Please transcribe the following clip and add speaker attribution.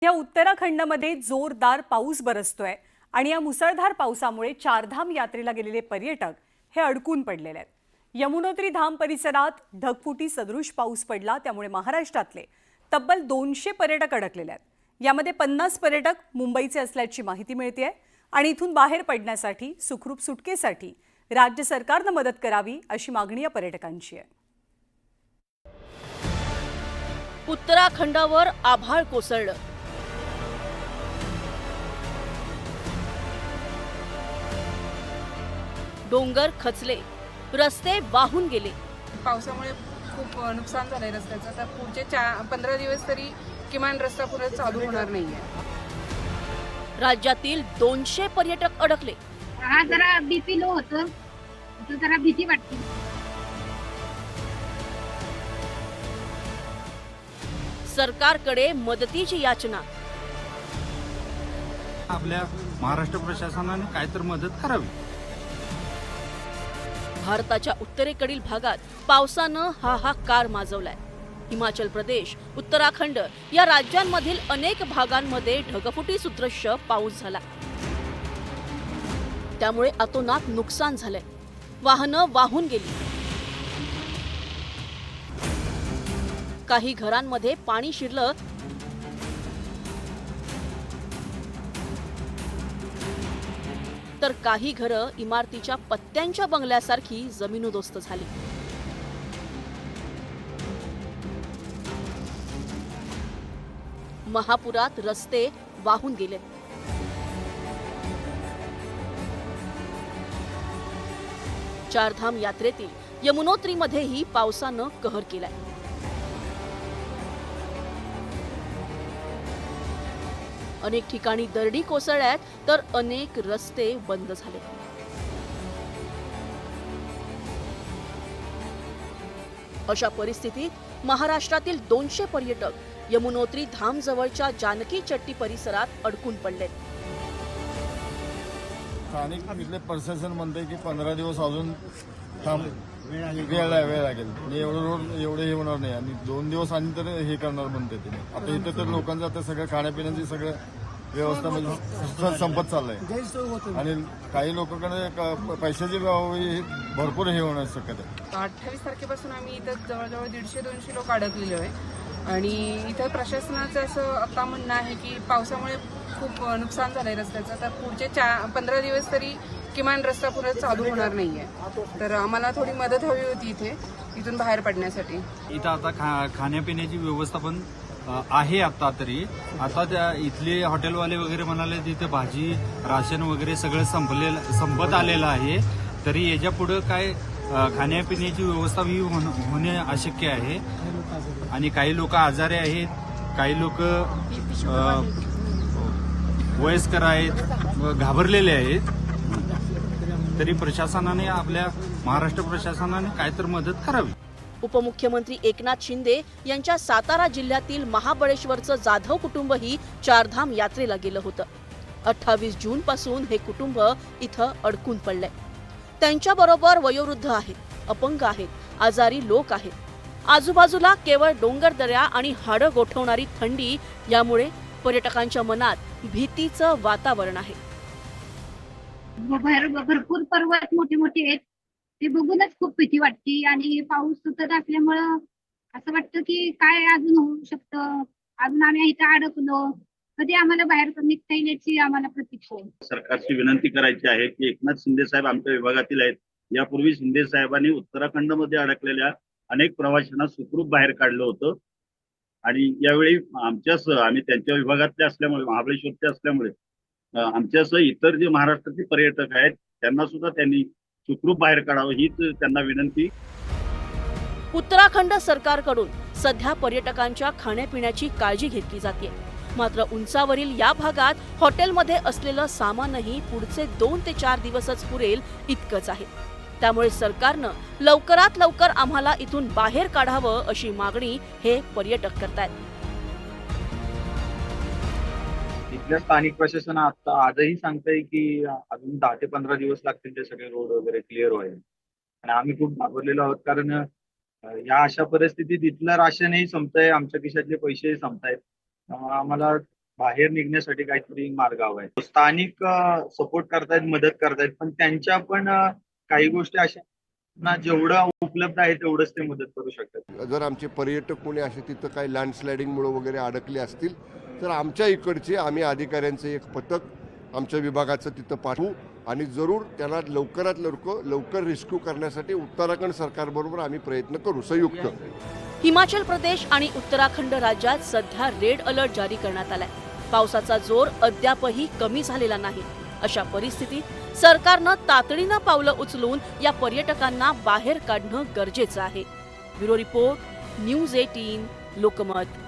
Speaker 1: या उत्तराखंडमध्ये जोरदार पाऊस बरसतोय आणि या मुसळधार पावसामुळे चारधाम यात्रेला गेलेले पर्यटक हे अडकून पडलेले आहेत। यमुनोत्री धाम परिसरात ढगफुटी सदृश पाऊस पडला, त्यामुळे महाराष्ट्रातले तब्बल 200 पर्यटक अडकलेले आहेत। यामध्ये 50 पर्यटक मुंबईचे असल्याची माहिती मिळते आणि इथून बाहेर पडण्यासाठी सुखरूप सुटकेसाठी राज्य सरकारने मदत करावी अशी मागणी या पर्यटकांची आहे।
Speaker 2: उत्तराखंडावर आभाळ कोसळलं। डोंगर खचले, रस्ते वाहून गेले।
Speaker 3: पावसामुळे खूप नुकसान झालंय रस्त्याचं। तर पुढचे 15 दिवस तरी किमान रस्ता पुढे चालू होणार नाहीये।
Speaker 2: राज्यातील 200 पर्यटक अडकले।
Speaker 4: हा जरा बीपी लो होतं, जरा भीती वाटते।
Speaker 2: सरकारकडे मदतीची याचना।
Speaker 5: आपल्या महाराष्ट्र प्रशासनाने काय तर मदत करावी।
Speaker 2: भारताच्या उत्तरेकडील भागात पावसानं हाहाकार माजवलाय। हिमाचल प्रदेश, उत्तराखंड या राज्यांमधील अनेक भागांमध्ये ढगफुटी सदृश्य पाऊस झाला। त्यामुळे अतोनात नुकसान झालंय, वाहनं वाहून गेली। काही घरांमध्ये पाणी शिरलं, तर काही घरं इमारतीच्या पत्त्यांच्या बंगल्यासारखी जमीनदोस्त झाली। महापुरात रस्ते वाहून गेले। चारधाम यात्रेतील यमुनोत्रीमध्येही पावसानं कहर केलाय। अनेक ठिकाणी दरडी कोसळल्यात, तर अनेक रस्ते बंद झाले। अशा परिस्थितीत महाराष्ट्रातील 200 पर्यटक यमुनोत्री धाम जवळच्या जानकी चट्टी परिसरात अडकून पडलेत।
Speaker 6: स्थानिक तिथले प्रशासन म्हणते की 15 दिवस अजून वेळ लागेल, एवढं रोड एवढे हे होणार नाही आणि 2 दिवस आणि तर हे करणार म्हणते ते। आता इथे तर लोकांचं आता सगळं खाण्यापिण्याची सगळं व्यवस्था म्हणजे संपत चाललंय आणि काही लोकांकडे पैशाची भरपूर हे होणार शक्यता आहे।
Speaker 3: 28 तारखेपासून आम्ही इथं जवळजवळ 150-200 लोक अडकलेलो आहे आणि इथं प्रशासनाचं असं आता म्हणणं आहे की पावसामुळे खूप नुकसान झालंय रस्त्याचं। तर पुढचे 15 दिवस तरी किमान रस्ता पुढे चालू होणार नाहीये। तर आम्हाला थोडी मदत हवी होती इथून बाहेर पडण्यासाठी।
Speaker 5: इथं आता खाण्यापिण्याची व्यवस्था पण आहे आता तरी। आता त्या इथले हॉटेलवाले वगैरे म्हणाले तिथे भाजी राशन वगैरे सगळं संपत आलेलं आहे, तरी याच्या पुढे काय खाण्यापिण्याची व्यवस्था ही होणे अशक्य आहे आणि काही लोक आजारी आहेत, काही लोक वयस्कर आहेत, घाबरलेले आहेत। तरी प्रशासनाने आपल्या महाराष्ट्र प्रशासनाने काय तर मदत करावी।
Speaker 2: उपमुख्यमंत्री एकनाथ शिंदे यांच्या सातारा जिल्ह्यातील महाबळेश्वरचं जाधव कुटुंबही चारधाम यात्रेला गेलं होतं। 28 जून पासून हे कुटुंब इथं अडकून पडलंय। त्यांच्याबरोबर वयोवृद्ध आहेत, अपंग आहेत, आजारी लोक आहेत। आजूबाजूला केवळ डोंगरदऱ्या आणि हाडं गोठवणारी थंडी, यामुळे पर्यटकांच्या मनात भीतीचं वातावरण आहे।
Speaker 4: भरपूर पर्वत मोठे मोठे आहेत, ते बघूनच खूप भीती वाटते आणि पाऊस सुटत असल्यामुळं असं वाटतं की काय अजून होऊ शकतं, अजून आम्ही इथं अडकलो, कधी आम्हाला बाहेर निघता येईल याची आम्हाला प्रतीक्षा आहे।
Speaker 7: सरकारची विनंती करायची आहे की एकनाथ शिंदे साहेब आमच्या विभागातील आहेत। यापूर्वी शिंदे साहेबांनी उत्तराखंडमध्ये अडकलेल्या अनेक प्रवाशांना सुखरूप बाहेर काढलं होतं आणि यावेळी आम्ही त्यांच्या विभागातले असल्यामुळे, महाबळेश्वरचे असल्यामुळे आमच्यासह इतर जे महाराष्ट्रातील पर्यटक आहेत त्यांना सुद्धा त्यांनी सुखरूप बाहेर काढावं हीच त्यांना विनंती।
Speaker 2: उत्तराखंड सरकारकडून सध्या पर्यटकांच्या खाण्यापिण्याची काळजी घेतली जाते, मात्र उंचावरील या भागात हॉटेलमध्ये असलेलं सामानही पुढचे 2 ते 4 दिवसच पुरेल इतकंच आहे। त्यामुळे सरकारनं लवकरात लवकर आम्हाला इथून बाहेर काढावं अशी मागणी हे पर्यटक करतायत।
Speaker 8: इथल्या स्थानिक प्रशासन आता आजही सांगतंय की अजून 10 ते 15 दिवस लागतील ते सगळे रोड वगैरे क्लिअर व्हायला आणि आम्ही खूप घाबरलेलो आहोत कारण या अशा परिस्थितीत इथलं राशनही संपतंय, आमच्या खिशातले पैसेही संपतायत। आम्हाला बाहेर निघण्यासाठी काहीतरी मार्ग हवा आहे. स्थानिक सपोर्ट करतायत, मदत करतायत, पण त्यांच्या पण काही गोष्टी अशा ना जेवढं उपलब्ध आहे तेवढंच ते मदत करू शकतात.
Speaker 9: जर आमचे पर्यटक कोणी असे तिथं काही लँडस्लायडिंगमुळे वगैरे अडकले असतील तर आमच्या इकडचे आम्ही अधिकाऱ्यांचं एक पथक आमच्या विभागाचं तिथं पाठवू आणि जरूर त्यांना लवकरात लवकर रेस्क्यू करण्यासाठी उत्तराखंड सरकारबरोबर आम्ही प्रयत्न करू संयुक्त.
Speaker 2: हिमाचल प्रदेश आणि उत्तराखंड राज्यात सध्या रेड अलर्ट जारी करण्यात आलाय. पावसाचा जोर अद्यापही कमी झालेला नाही. अशा परिस्थितीत सरकारनं तातडीनं पावलं उचलून या पर्यटकांना बाहेर काढणं गरजेचं आहे. Bureau report, news 18, Lokmat.